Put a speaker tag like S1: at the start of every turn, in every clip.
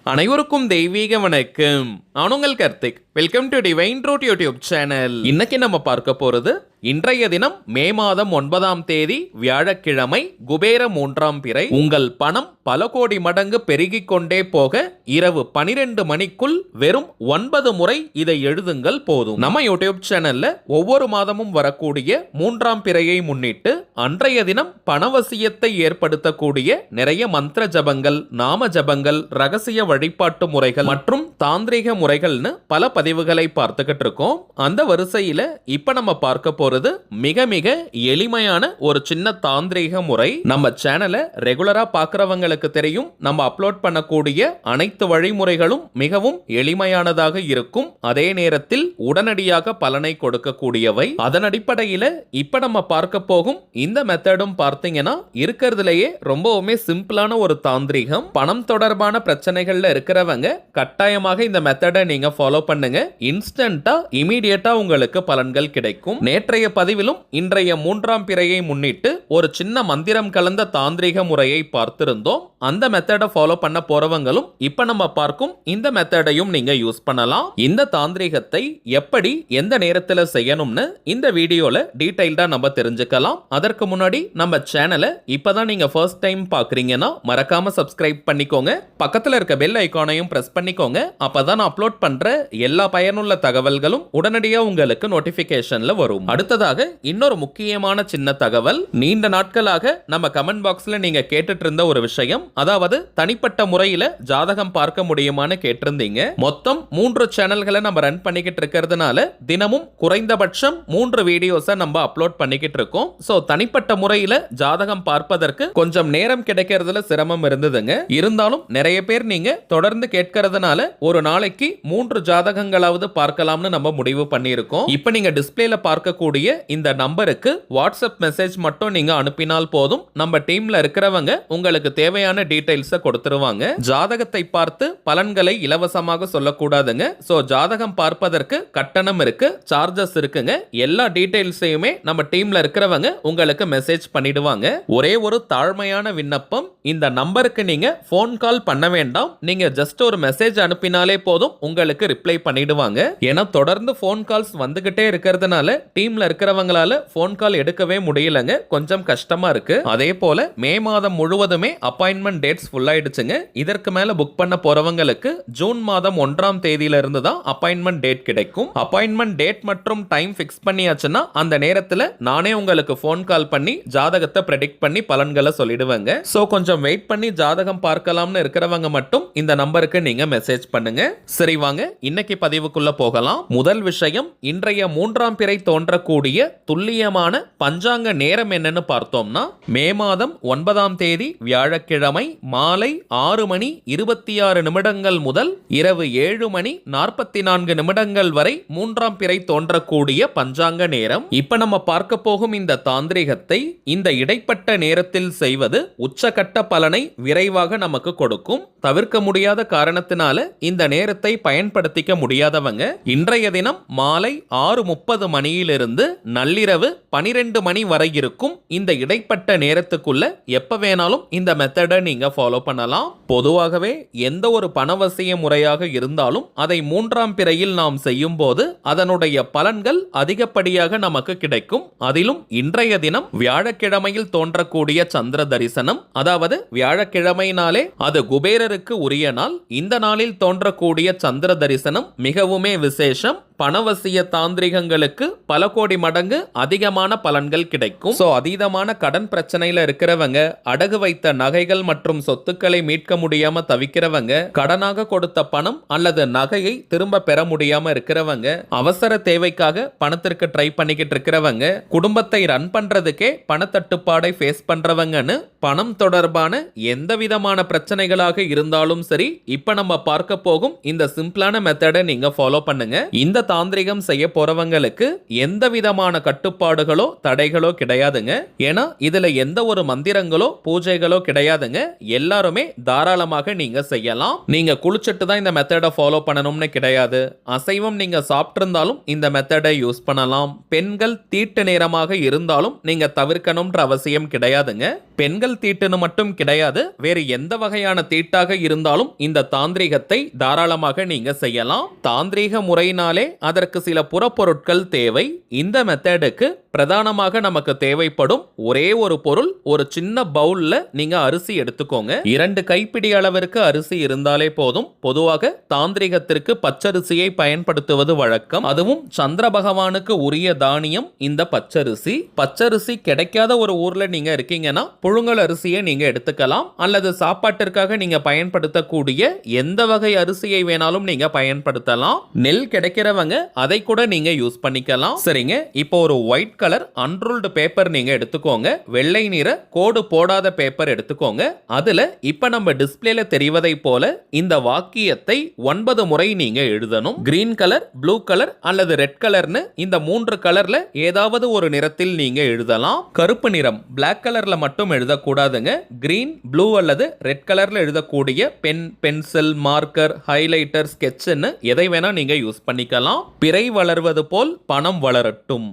S1: அனைவருக்கும் தெய்வீக வணக்கம். நான் உங்கள் Karthik. Welcome to divine truth YouTube channel. இன்னைக்கு நம்ம பார்க்க போறது இன்றைய தினம் மே மாதம் 9ஆம் தேதி வியாழக்கிழமை, குபேர 3ஆம் பிறை. உங்கள் பணம் பல கோடி மடங்கு பெருகிக் கொண்டே போக இரவு 12 மணிக்குள் வெறும் 9 முறை இதை எழுதுங்கள் போதும். நம்ம யூடியூப் சேனல்ல ஒவ்வொரு மாதமும் வரக்கூடிய 3ஆம் பிறையை முன்னிட்டு அன்றைய தினம் பணவசியத்தை ஏற்படுத்தக்கூடிய நிறைய மந்திர ஜபங்கள், நாம ஜபங்கள், ரகசிய வழிபாட்டு முறைகள் மற்றும் தாந்திரிக முறைகள்னு பல பதிவுகளை பார்த்துக்கிட்டு இருக்கோம். அந்த வரிசையில இப்ப நம்ம பார்க்க போறது மிக மிக எளிமையான ஒரு சின்ன தாந்திரிக முறை. நம்ம சேனலை ரெகுலரா பார்க்கறவங்களுக்கு தெரியும், நம்ம அப்லோட் பண்ணக்கூடிய அனைத்து வழிமுறைகளும் மிகவும் எளிமையானதாக இருக்கும், அதே நேரத்தில் உடனடியாக பலனை கொடுக்கக்கூடியவை. அதன் அடிப்படையில் இப்ப நம்ம பார்க்க போகும் இந்த மெத்தடும் பார்த்தீங்கன்னா இருக்கிறதுலேயே ரொம்பவுமே சிம்பிளான ஒரு தாந்திரிகம். பணம் தொடர்பான பிரச்சனைகள்ல இருக்கிறவங்க கட்டாயமாக இந்த மெத்தடை நீங்க ஃபாலோ பண்ணுங்க. இன்ஸ்டன்டா இமீடியட்டா உங்களுக்கு பலன்கள் கிடைக்கும். நேற்றைய பதிவிலும் இன்றைய 3ஆம் பிறையை முன்னிட்டு ஒரு சின்ன மந்திரம் கலந்த தாந்திரிக முறையை பார்த்திருந்தோம். அந்த மெத்தடை ஃபாலோ பண்ண போறவங்களும் இப்ப நம்ம பார்க்கும் இந்த மெத்தடையும் நீங்க யூஸ் பண்ணலாம். இந்த தாந்திரிகத்தை எப்படி எந்த நேரத்தில் செய்யணும்னு இந்த வீடியோல டீடைல்டா நம்ம தெரிஞ்சுக்கலாம். அதற்கு முன்னாடி நம்ம சேனலை இப்பதான் நீங்க ஃபர்ஸ்ட் டைம் பார்க்கறீங்கன்னா மறக்காம சப்ஸ்கிரைப் பண்ணிக்கோங்க. பக்கத்துல இருக்க பெல் ஐகானையும் பிரஸ் பண்ணிக்கோங்க. அப்பதான் நான் அப்லோட் பண்ற எல்லா பயனுள்ள தகவல்களும் உடனடியாக உங்களுக்கு நோட்டிபிகேஷன்ல வரும். அடுத்ததாக இன்னொரு முக்கியமான சின்ன தகவல். நீண்ட நாட்களாக நம்ம கமெண்ட் பாக்ஸ்ல நீங்க கேட்டுட்டு இருந்த ஒரு விஷயம், அதாவது தனிப்பட்ட முறையில ஜாதகம் பார்க்க முடியுமான்னு கேட்டிருந்தீங்க. மொத்தம் 3 சேனல்களை நம்ம ரன் பண்ணிக்கிட்டு இருக்கிறதுனால தினமும் குறைந்தபட்சம் 3 வீடியோஸை நம்ம அப்லோட் பண்ணிக்கிட்டு இருக்கோம். சோ தனிப்பட்ட முறையில ஜாதகம் பார்ப்பதற்கு கொஞ்சம் நேரம் கிடைக்கிறதுல சிரமம் இருந்ததுங்க. இருந்தாலும் நிறைய பேர் நீங்க தொடர்ந்து கேட்கறதுனால ஒரு நாளைக்கு 3 ஜாதகங்களாவது பார்க்கலாம்னு நம்ம முடிவு பண்ணியிருக்கோம். இப்போ நீங்க டிஸ்பிளேல பார்க்கக்கூடிய இந்த நம்பருக்கு வாட்ஸ்அப் மெசேஜ் மட்டும் நீங்க அனுப்பினால் போதும். நம்ம டீம்ல இருக்கிறவங்க உங்களுக்கு தேவையான டீடைல்ஸை கொடுத்துருவாங்க. ஜாதகத்தை பார்த்து பலன்களை இலவசமாக சொல்லக்கூடாதுங்க. சோ ஜாதகம் பார்ப்பதற்கு கட்டணம் இருக்கு, சார்ஜஸ் இருக்குங்க. எல்லா டீடைல்ஸையுமே நம்ம டீம்ல இருக்கிறவங்க உங்களுக்கு மெசேஜ் பண்ணிடுவாங்க. ஒரே ஒரு தாழ்மையான விண்ணப்பம், இந்த நம்பருக்கு நீங்க போன் கால் பண்ண வேண்டாம். நீங்க ஜஸ்ட் ஒரு மெசேஜ் அனுப்பினாலே போதும், உங்களுக்கு ரிப்ளை பண்ணிடுவாங்க. ஏன்னா தொடர்ந்து போன் கால்ஸ் வந்துகிட்டே இருக்கிறதுனால டீம்ல இருக்கிறவங்களால போன் கால் எடுக்கவே முடியலங்க, கொஞ்சம் கஷ்டமா இருக்கு. அதே போல மே மாதம் முழுவதுமே அப்பாயின்மெண்ட் டேட்ஸ் ஃபுல் ஆயிடுச்சுங்க. இதற்கு மேல புக் பண்ண போறவங்களுக்கு ஜூன் மாதம் 1ஆம் தேதியில இருந்து தான் அப்பாயின்மெண்ட் டேட் கிடைக்கும். அப்பாயின்மெண்ட் டேட் மற்றும் டைம் ஃபிக்ஸ் பண்ணியாச்சுன்னா அந்த நேரத்துல நானே உங்களுக்கு போன் கால் பண்ணி ஜாதகத்தை ப்ரெடிக்ட் பண்ணி பலன்களை சொல்லிடுவேங்க. சோ கொஞ்சம் வெயிட் பண்ணி ஜாதகம் பார்க்கலாம்னு இருக்கிறவங்க மட்டும் இந்த நம்பருக்கு நீங்க மெசேஜ் பண்ணுங்க. சரி வாங்க இன்னைக்கு பதிவுக்குள்ள போகலாம். முதல் விஷயம், இன்றைய 3ஆம் பிறை தோன்றக்கூடிய துல்லியமான பஞ்சாங்க நேரம் என்னன்னு பார்த்தோம்னா மே மாதம் 9ஆம் தேதி வியாழக்கிழமை மாலை 6 மணி 26 நிமிடங்கள் முதல் இரவு 7 மணி 44 நிமிடங்கள் வரை 3ஆம் பிறை தோன்றக்கூடிய பஞ்சாங்க நேரம். இப்ப நம்ம பார்க்க போகும் இந்த தாந்திரிகத்தை இந்த இடைப்பட்ட நேரத்தில் செய்வது உச்சகட்ட பலனை விரைவாக நமக்கு கொடுக்கும். தவிர்க்க முடியாத காரணத்தினால இந்த நேரத்தை பயன்படுத்திக்க முடியாதவங்க இன்றைய தினம் மாலை 6:30 மணியிலிருந்து நள்ளிரவு 12 மணி வரை இருக்கும் இந்த இடைப்பட்ட நேரத்துக்குள்ள எப்ப வேணாலும் இந்த மெத்தடை நீங்க ஃபாலோ பண்ணலாம். பொதுவாகவே எந்த ஒரு பணவசிய முறையாக இருந்தாலும் அதை 3ஆம் பிறையில் நாம் செய்யும் போது அதனுடைய பலன்கள் அதிகப்படியாக நமக்கு கிடைக்கும். அதிலும் இன்றைய தினம் வியாழக்கிழமையில் தோன்றக்கூடிய சந்திர தரிசனம், அதாவது வியாழக்கிழமைனாலே அது குபேரருக்கு உரிய நாள். இந்த நாளில் தோன்றக்கூடிய சந்திர தரிசனம் மிகவுமே விசேஷம். பணவசிய தாந்திரிகங்களுக்கு பல கோடி மடங்கு அதிகமான பலன்கள் கிடைக்கும். சோ அதீதமான கடன் பிரச்சனையில இருக்கிறவங்க, அடகு வைத்த நகைகள் மற்றும் சொத்துக்களை மீட்க முடியாம தவிக்கிறவங்க, கடனாக கொடுத்த பணம் அல்லது நகையை திரும்ப பெற முடியாம இருக்கிறவங்க, அவசர தேவைக்காக பணத்திற்கு ட்ரை பண்ணிக்கிட்டு இருக்கிறவங்க, குடும்பத்தை ரன் பண்றதுக்கே பணத்தட்டுப்பாடை ஃபேஸ் பண்றவங்கன்னு பணம் தொடர்பான எந்த விதமான பிரச்சனைகளாக இருந்தாலும் சரி, இப்ப நம்ம பார்க்க போகும் இந்த சிம்பிளான மெத்தடை நீங்க ஃபாலோ பண்ணுங்க. இந்த தாந்திரிகம் செய்ய போறவங்களுக்கு எந்த விதமான கட்டுப்பாடுகளோ தடைகளோ கிடையாதுங்க. ஏன்னா இதுல எந்த ஒரு மந்திரங்களோ பூஜைகளோ கிடையாதுங்க. எல்லாருமே தாராளமாக நீங்க செய்யலாம். நீங்க குளிச்சிட்டு தான் இந்த மெத்தடை ஃபாலோ பண்ணணும்னு கிடையாது. அசைவம் நீங்க சாப்பிட்டிருந்தாலும் இந்த மெத்தடை யூஸ் பண்ணலாம். பெண்கள் தீட்டு நேரமாக இருந்தாலும் நீங்க தவிர்க்கணும்ன்ற அவசியம் கிடையாதுங்க. பெண்கள் தீட்டுன்னு மட்டும் கிடையாது, வேறு எந்த வகையான தீட்டாக இருந்தாலும் இந்த தாந்திரிகத்தை தாராளமாக நீங்க செய்யலாம். தாந்திரீக முறையினாலே அதற்கு சில புறப்பொருட்கள் தேவை. இந்த மெத்தடுக்கு பிரதானமாக நமக்கு தேவைப்படும் ஒரே ஒரு பொருள், ஒரு சின்ன பவுல்ல நீங்க அரிசி எடுத்துக்கோங்க. 2 கைப்பிடி அளவிற்கு அரிசி இருந்தாலே போதும். பொதுவாக தாந்திரிகத்திற்கு பச்சரிசியை பயன்படுத்துவது வழக்கம். அதுவும் சந்திர பகவானுக்கு உரிய தானியம் இந்த பச்சரிசி. பச்சரிசி கிடைக்காத ஒரு ஊர்ல நீங்க இருக்கீங்கன்னா புழுங்கல் அரிசியை நீங்க எடுத்துக்கலாம். அல்லது சாப்பாட்டிற்காக நீங்க பயன்படுத்தக்கூடிய எந்த வகை அரிசியை வேணாலும் நீங்க பயன்படுத்தலாம். நெல் கிடைக்கிறவங்க அதை கூட நீங்க யூஸ் பண்ணிக்கலாம். சரிங்க, இப்போ ஒரு ஒயிட் கலர் அன்ரூல்டு பேப்பர் நீங்க எடுத்துக்கோங்க. வெள்ளை நிற கோடு போடாத பேப்பர் எடுத்துக்கோங்க. அதுல இப்ப நம்ம டிஸ்ப்ளேல தெரிவதை போல இந்த வாக்கியத்தை 9 முறை நீங்க எழுதணும். கிரீன் கலர், ப்ளூ கலர் அல்லது ரெட் கலர்னு இந்த 3 கலர்ல ஏதாவது ஒரு நிறத்தில் நீங்க எழுதலாம். கருப்பு நிறம் பிளாக் கலர்ல மட்டும் எழுதக்கூடாதுங்க. கிரீன், ப்ளூ அல்லது ரெட் கலர்ல எழுதக்கூடிய பென், பென்சில், மார்க்கர், ஹைலைட்டர், ஸ்கெட்ச்னு எதை வேணா நீங்க யூஸ் பண்ணிக்கலாம். பிறை வளர்வது போல் பணம் வளரட்டும்.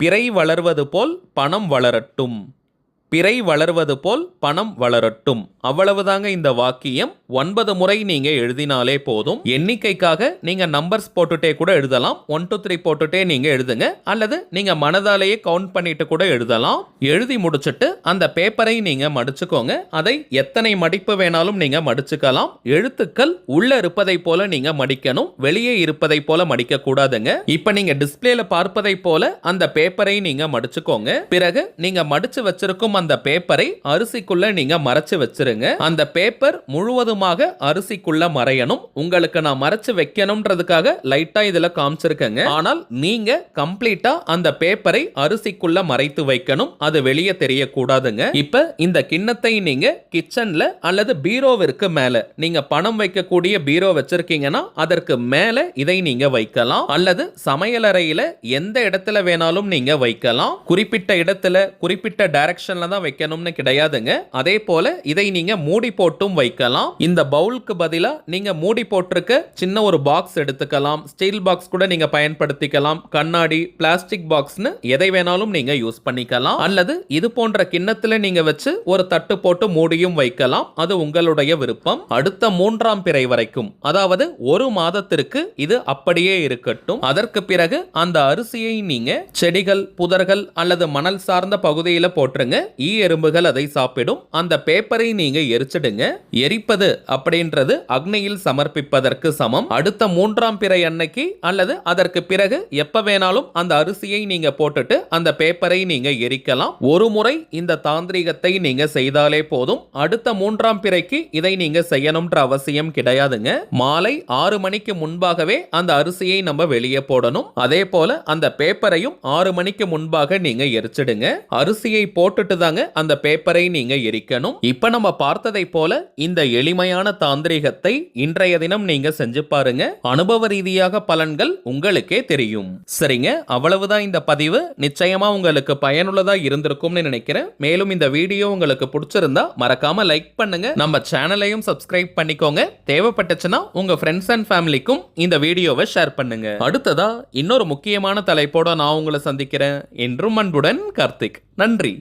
S1: பிறை வளர்வது போல் பணம் வளரட்டும். பிறை வளர்வது போல் பணம் வளரட்டும். அவ்வளவுதாங்க இந்த வாக்கியம். 9 முறை நீங்க எழுதினாலே போதும். எண்ணிக்கைக்காக நீங்க நம்பர்ஸ் போட்டுட்டே கூட எழுதலாம். 1 2 3 போட்டுட்டே நீங்க எழுதுங்க. அல்லது நீங்க மனதாலேயே கவுண்ட் பண்ணிட்டு கூட எழுதலாம். எழுதி முடிச்சிட்டு அந்த பேப்பரை நீங்க மடிச்சுக்கோங்க. அதை எத்தனை மடிப்பு வேணாலும் நீங்க மடிச்சுக்கலாம். எழுத்துக்கள் உள்ள இருப்பதை போல நீங்க மடிக்கணும், வெளியே இருப்பதை போல மடிக்க கூடாதுங்க. இப்ப நீங்க டிஸ்ப்ளேல பார்ப்பதை போல அந்த பேப்பரை நீங்க மடிச்சுக்கோங்க. பிறகு நீங்க மடிச்சு வச்சிருக்கும் அந்த பேப்பரை அரிசிக்குள்ள நீங்க மறைச்சு வச்சிருங்க. அந்த பேப்பர் முழுவதுமாக அரிசிக்குள்ள மறையணும். உங்களுக்கு நான் மறைச்சு வைக்கணும்ன்றதுக்காக லைட்டா இதுல காமிச்சிருக்கேங்க. ஆனால் நீங்க கம்ப்ளீட்டா அந்த பேப்பரை அரிசிக்குள்ள மறைத்து வைக்கணும். அது வெளியே தெரியக்கூடாதுங்க. இப்ப இந்த கிண்ணத்தை நீங்க கிச்சன்ல அல்லது பீரோவிற்கு மேல, நீங்க பணம் வைக்கக்கூடிய பீரோ வச்சிருக்கீங்கன்னா அதற்கு மேல இதை நீங்க வைக்கலாம். அல்லது சமையலறையில எந்த இடத்துல வேணாலும் நீங்க வைக்கலாம். குறிப்பிட்ட இடத்துல குறிப்பிட்ட டைரக்ஷன்ல தான் வைக்கணும்னு கிடையாதுங்க. அதே போல இதை நீங்க மூடி போட்டும் வைக்கலாம். இந்த பவுலுக்கு பதிலா நீங்க மூடி போட்டிருக்க சின்ன ஒரு பாக்ஸ் எடுத்துக்கலாம். ஸ்டீல் பாக்ஸ் கூட நீங்க பயன்படுத்திக்கலாம். கண்ணாடி, பிளாஸ்டிக் பாக்ஸ்னு எதை வேணாலும் நீங்க யூஸ் பண்ணிக்கலாம். அல்லது இது போன்ற கிண்ணத்துல நீங்க வச்சு ஒரு தட்டு போட்டு மூடியும் வைக்கலாம். அது உங்களுடைய விருப்பம். அடுத்த 3ஆம் பிறை வரைக்கும், அதாவது 1 மாதத்திற்கு இது அப்படியே இருக்கட்டும். அதற்கு பிறகு அந்த அரிசியை நீங்க செடிகள், புதர்கள் அல்லது மணல் சார்ந்த பகுதியில போட்டுருங்க. ஈ எறும்புகள் அதை சாப்பிடும். அந்த பேப்பரை நீங்க எரிச்சிடுங்க. எரிப்பது அப்படின்றது அக்னியில் சமர்ப்பிப்பதற்கு சமம். அடுத்த 3ஆம் பிறை அன்னைக்கு அல்லது அதற்கு பிறகு எப்ப வேணாலும் அந்த அரிசியை நீங்க போட்டுட்டு அந்த பேப்பரை நீங்க எரிக்கலாம். ஒரு முறை இந்த தாந்திரிகத்தை நீங்க செய்தாலே போதும். அடுத்த 3ஆம் பிறைக்கு இதை நீங்க செய்யணும்ன்ற அவசியம் கிடையாதுங்க. மாலை 6 மணிக்கு முன்பாகவே அந்த அரிசியை நம்ம வெளியே போடணும். அதே போல அந்த பேப்பரையும் 6 மணிக்கு முன்பாக நீங்க எரிச்சிடுங்க. அரிசியை போட்டுட்டு தாங்க அந்த பேப்பரை நீங்க எரிக்கணும். இப்ப நம்ம பார்த்ததை போல இந்த எளிமையான தாந்திரிகத்தை இன்றைய தினம் நீங்க செஞ்சு பாருங்க. அனுபவ ரீதியாக பலன்கள் உங்களுக்கே தெரியும். சரிங்க, அவ்வளவுதான் இந்த பதிவு. நிச்சயமா உங்களுக்கு பயனுள்ளதா இருந்திருக்கும்னு நினைக்கிறேன். மேலும் இந்த வீடியோ உங்களுக்கு பிடிச்சிருந்தா மறக்காம லைக் பண்ணுங்க. நம்ம சேனலையும் சப்ஸ்கிரைப் பண்ணிக்கோங்க. தேவைப்பட்டுச்சுன்னா உங்க ஃப்ரெண்ட்ஸ் அண்ட் ஃபேமிலிக்கும் இந்த வீடியோவை ஷேர் பண்ணுங்க. அடுத்ததா இன்னொரு முக்கியமான தலைப்போட நான் உங்களை சந்திக்கிறேன். என்றும் அன்புடன் கார்த்திக். நன்றி.